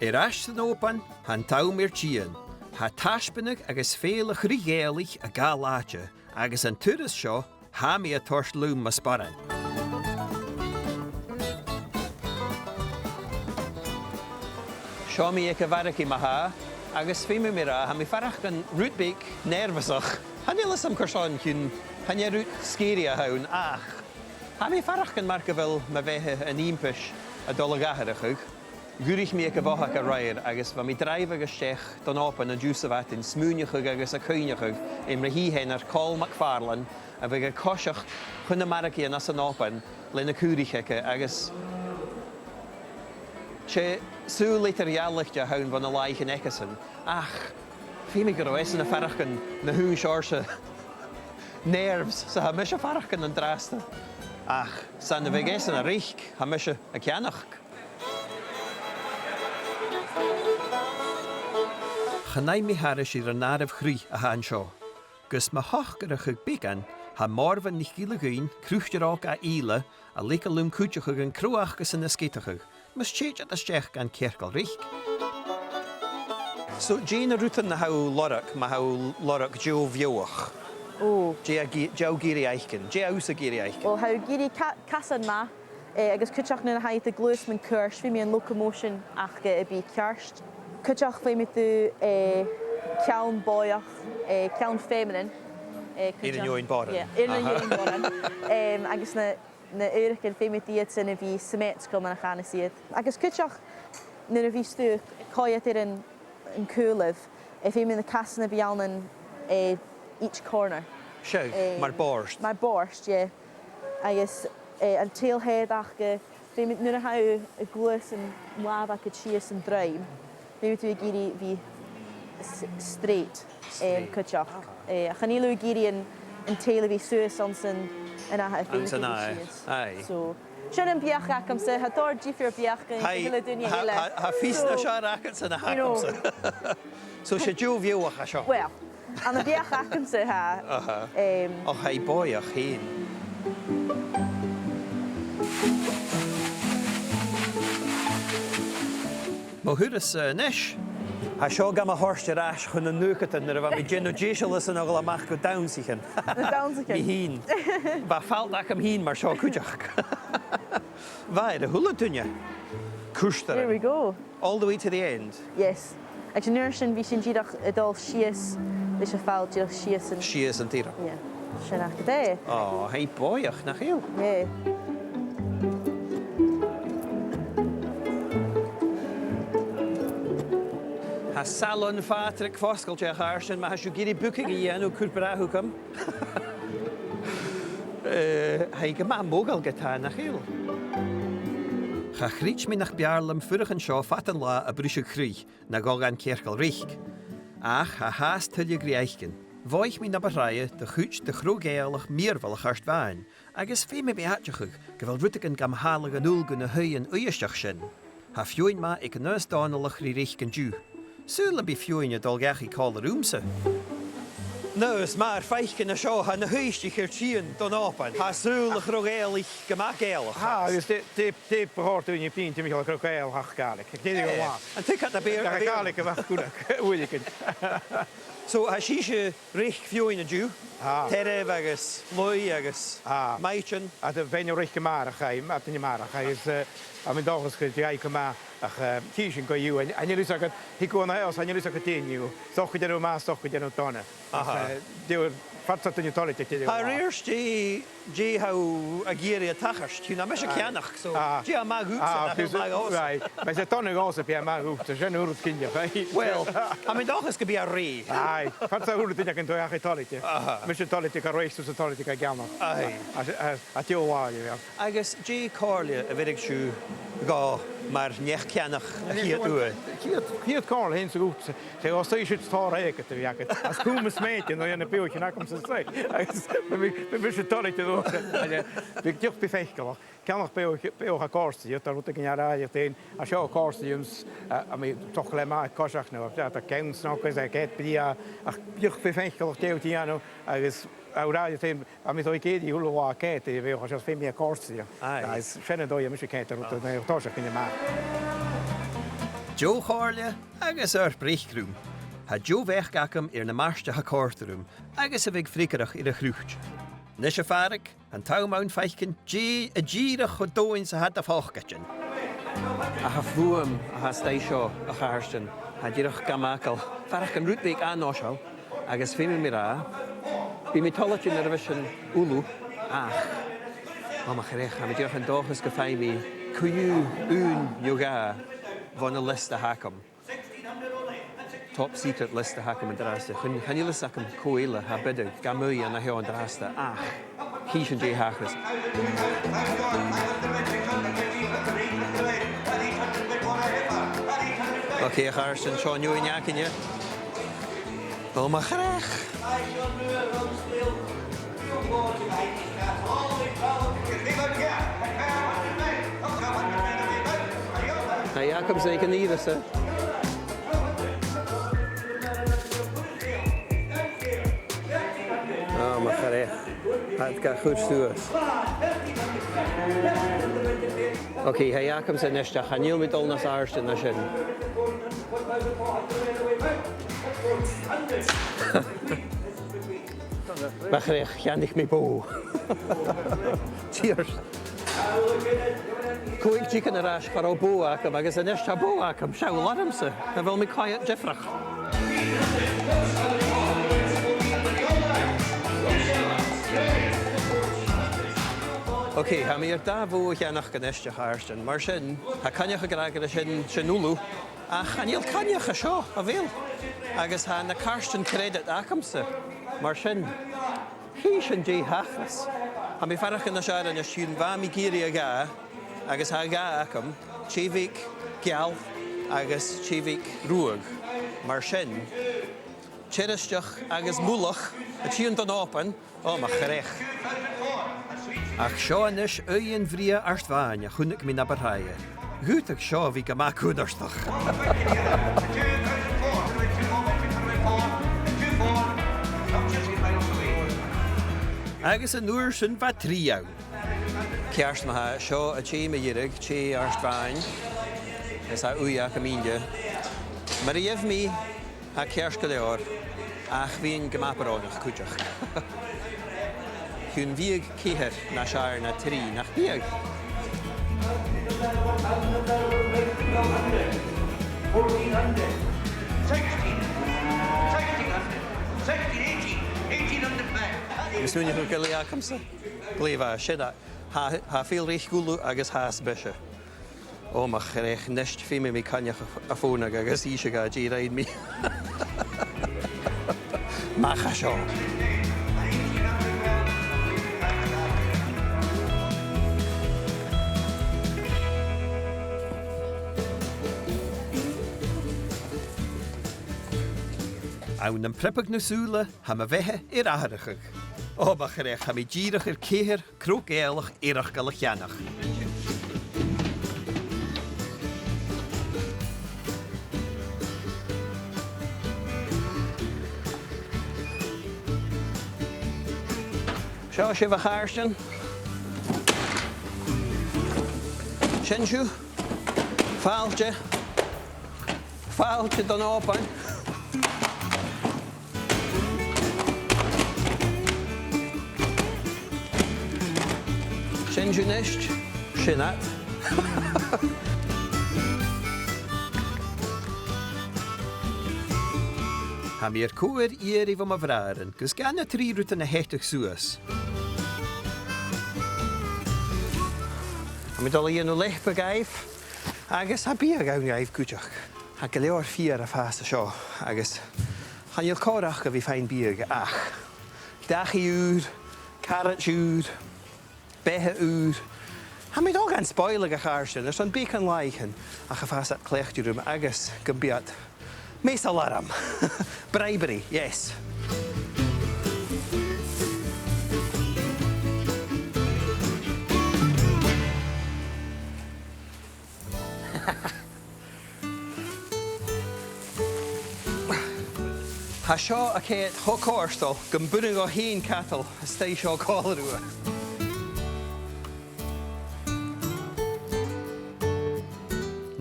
As an Òban, han taum tían. Ha taispeanach agus féle Gàidhealach a Gàidhealtachd, agus an turas seo ha mi a tors lúm mas sparan. Seo mi ag a bharach I maha, agus fi mi mira ha mi farach gan rútbíc nervasach. Hanílas am corsáin cyn, hanya rút scéri a hawn ach. Ha mi farach gan marca fel ma bheitthe an ímpis a dul Gàidhealachd. Gúrich mi ag a bhthach a rair agus fa mi draibh agus teach don Òban a dúsabhat in smúneachd agus a coinneachd im rahíhéin ar Call McFarlane a bheith a cosiach chun na marací an as an Òban le na cúrichecha agus sé sú litar iarrtas a hawn van a laich in ecasan ach fi mi go raibh na farachgan na hú seirse nervs sa ha mis a farachgan an drasta ach san na bheith a riich ha mis a cheannach. Chanai mi haris ar an náiribh chrí a hain seo. Gus ma hochgarach ag beagan, ha marvan ní gílagúin, crucht-reic a íle, a leca lúm cúteachag an cruach gus an ascéitachag. Mas téad a steach gan cearcail-reic. So, Jane a rútan na hau lorach, ma hau lorach jo bheoach. Oh. Jo gíri eichgen, jo ús a gíri eichgen. Well, hau gíri casan ma, agus cúteach na haid a glús man cúrs, fi mi an locomotion ach ge a bí cearst. Cúteach fi mi tú ceann bóiach, ceann féminin. I'r nioin boran. I'r nioin boran. Agus na uiricin fi mi diad sy'n a fi symet gom yn a chan sydd. Agus cúteach nyr a fi stwch coiad i'r yn cwlyf, fi mi na casan a fi awn yn each corner. Sio, mae'r borst? Mae'r borst, ie. Agus an teilhead ach fi mi nyr a hau y glwys yn waf ac y chias yn draim. Fi mi tu giri fi straight cúteach. A chan ilw giri yn teil fi sŵs ons yn aha fi mi chias. So, Sian yn biach ac am se, ha dor gifir biach yn hyle dwnia hyle. Ha ffys na siar ac yn sy'n aha am se. So, si jo fiewach a sio? Wel, an y biach ac am se ha. O, hei boiach hyn. Mo hwyrus nes. Ha sio gam a horst yr as chwn yn nucatan ar efo mi genogesialis yn ogl amach go dawnsichen. Dawnsichen? Mi hyn. Ba falt ac am hyn mar sio cwjach. Vaid, hula tunya. Cwstara. There we go. All the way to the end? Yes. Ac yn nursyn fi sy'n gyrach ydol sias, fi sy'n ffal gyrach sias yn... Sias yn tira? Ie. Sian ac yde. O, hei boiach na chiw. Ie. Ha salon Phàdruig foscail teach arsyn, ma ha siw giri bwcig I enw cwrbrahw cym. Hei gyma mogal gyda na chiw. Cha chrich mi nach bearlam ffyrach yn sio fatan la a brwysig chrí na gogan cearcail-reic. Ach ha haas tyllu griaichgyn. Foich mi na barraie de chuit de Crodh Gàidhealach miervalach arst vain, agus fi mi behatjachig, gyfel rwtig yn gamhalig an ulgun a hui yn uiastach sin. Ha fioin ma ik yn ys danalach ri reich gan dŵ. Sŵl bi fioin y dolgachi call yr wmse. Nus maar feichin a sio ha na huistich i'r tîn don Òban. Ha sŵl y Crodh Gàidhealach gyma Gàidhealach. Ha, dus de behoort u in je pien te Michael Crodh Gàidhealach Gàidhealach. Ik deed het wel. En tik had de beer. Gàidhealach was goed. Oeilijk. So ha si reich fioin a dŵ. Teref agus, lwy agus, maichin. A de fein reich gemarach heim, at in je marach. Hij is am in dagens gedjai kema ach kiezen go you en je lusag hij kon na els en je lusag teen you. Toch je er maar toch je er tonne. De fatsat in je toilet te. Ha reers G how agiri a tachast. Tu na mes cheannach so. G a mag goed. Right. Maar ze tonne gas op je mag goed. Ze zijn hoort kindje. Well, am in dagens ge be a re. Ai, fatsat hoort dit kan toe ja toilet. Mes je toilet kan reis to toilet kan gaan. Ai. At je waar ja. Agus G Corlia a vidig shoe ga maar nech cheannach hier toe. Hier Carl heen zo goed. Ze was steeds het star eken te werken. Als koem smeetje nou een peeltje na komt ze zei. We wisten toilet te doen. Ik dacht beveiligd. Kan nog peel gaan korsten. Je daar moet ik in jaar rijden. Als je korstens, maar toch alleen maar kostig nou. Dat kan nog eens ik bia. Ik beveiligd deelt die nou. Dus rijden tegen. Maar zo ik die hoe wat kijkt. Je wil als veel meer korsten. Ja, is fijne dat je misschien kijkt. Dat is toch in de maat. Joe Chorle agus brichgrúm. Ha Joe vechgacham na marste ha córtarum agus a bheith fricarach a Chrúit. Nis a Phàdruig an a-mhàin feichcin a ddíirech chu dóin sa had a fáchgatin. A ha bhuam a ha staisio a chárstin ha ddíirech gamacail Phàdruig an rútbeig anáisiil agus féimi mi rá. Bí mi tollatin ar bhesin úlú ach. Mothachail ha mi ddíirech an dóchas go féimi cúniú yoga von a list a hacam. Top secret list a hacam an drasta. Chan you list hacam coile ha bidig gamui an a heo an drasta. Ach, hí sin dé hachas. Okay, a chárstin seo nua neacan ye. Mothachail. Hey, Jacob zei ik niet eens, hè? Oh, maar ga het gaat goed sturen. Oké, hey, Jacob zei net, ga niet met al naar aarste naar zin. Maar ga niet meer boe. Cheers. Cúig dícan arás chu ó bóacham agus a neis tá bóacham seú larimsa a bhfuil mi caiad difrach. Ok, ha mi dá bhó cheannach go neiste cháirstin, mar sin, ha caneach a grágad sin úlú, a chaníal caneach a seo a bhéal, agus ha na cáirstin credit acamsa, mar sin, hí sin dé hachas. Ha mi Phàdruig na searan a siún bha mi géirí a gá, agus ha gá acam, tsémhic geal agus tsémhic ruag, mar sin, tiristeach agus múlach a tíon don Òban, Mothachail. Ach seo anis uon bhrí arstmhain a chunnach mi na barthaige. Gúteach seo bhí go mac údarstach. Agus an nuair sin bha tríáin. Cearstmatha seo a tí a dheireg, tí arstmhain, is a uiach a míide. Mar a dhéimh mí a cearst go leor, ach bhíon go maparánach cúteach. Chún bhíag cíthir na seair na trí nach bíag. Is núine chu go leachchamsa? Gléomh sin ha féal réich gúlú agus hás beise. Mothachail neist féimi mi caneach a fónach agus íse ga dí raid mi. Macha seo. Awn yn prepag na súla ha ma bheitthe athrachaig. Mothachail ha mi ddíirech céthir Crodh Gàidhealach iarrach go cheannach. Seo sibh a cháirstin. Sin siú. Fáilte don Òban. Sin siú neist, sinat. Ha mi cúir iarribh am a bhráran, gus gan na trí rúta na héiteach suas. Ha mi dul dhéanú leithpa gaibh, agus ha bíag ann gaibh cúteach. Ha go leor fiar a fásta seo, agus chaníal córach go bhí féin bíag ach. Dachaí úr, carrot úr, bethe úr. Ha mi dul gan spoilig a cháirstin, leis an beagan laichan a cha fásta cléchtúrum agus go bíad. Mes alarm. Bribery, yes. Ha seo a céad thocórstal go buring ó Highland Cattle Society seo cáileadh.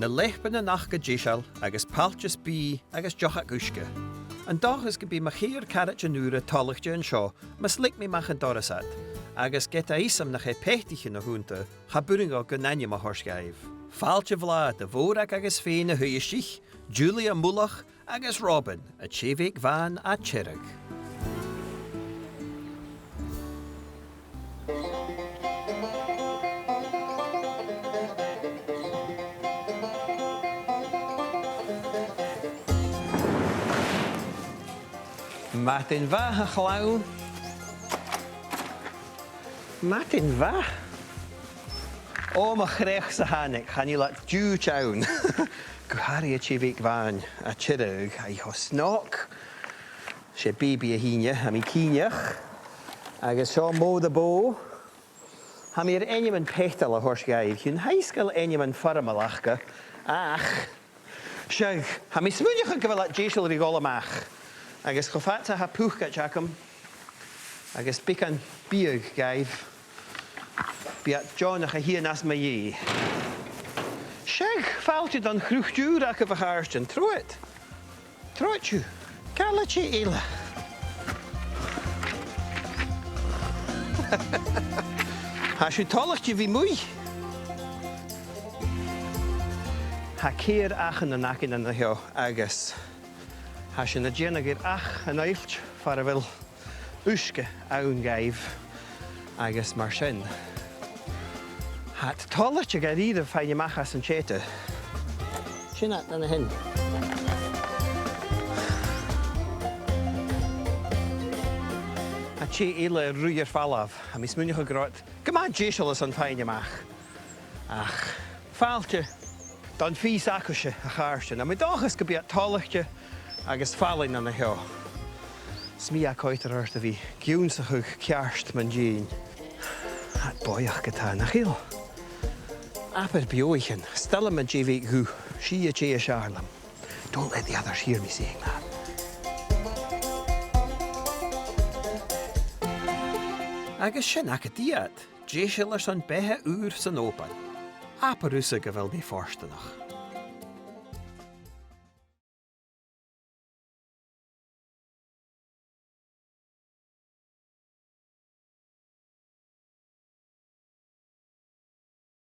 Na lechbanna nach go ddíseal agus paltas bí agus deocha uisce. An dáchas go bí mar chéir carrate nuair talachte an seo, mas lic mé mach an dorasad, agus get a isam nach é pechtiche na húnta, cha buringa go nanne ma horsgaibh. Fáilte bhlá de bhórach agus féin a thuisich, Julia Mulach agus Robin, a tsévéh bhain a cheannach. Martin bha a chlawn. Martin bha. O, ma chrech sa hannig, chan I lat dŵ chawn. Gwhari a tsévéh bhain a cheannach a I hosnoch. Se baby a híne, a mi cíneach. Agus seo mód a bó. Ha mi ennim an pechtal a horsgaibh, hyn heisgal ennim an faramalachga. Ach, seag, ha mi smúneach a gyfal at ddíseal rigol amach. Agus chofata ha púchga jacam. Agus bican bíag gaibh. Biat Johnach a hían as ma dhé. Seag, fáilte don chruchtúr ac a bhharsten. Troit. Troitú. Gàidhealtachd éile. Ha siú talachte bhí mui. Ha céir achan an acin an na heo agus. Ha sin na déanana gur ach an éilt far a bhfuil uisce ann gaibh agus mar sin. Ha talachte dha-rìribh féin amachas an chéite. Sin at na hin. A tí éile rúiar fallaf, a mi smúneach a gráid. Coimhead ddíseal is an féin amach. Ach, fáilte don fís acuse a cháirste. A mi dáchas go bíad talachte agus fálainn an na heo. Smí a coitar airt a bhí ionnsachadh cearst man dín. Hat boiach go t-seachdain. Apar beoichin, stella man tsévéh hu, she a ché a searlam. Don't let the others hear me saying that. Agus sin ac a diad, ddíseal ar san bethe úr san Òban. Apar úsa go bhfuil mé forstanach.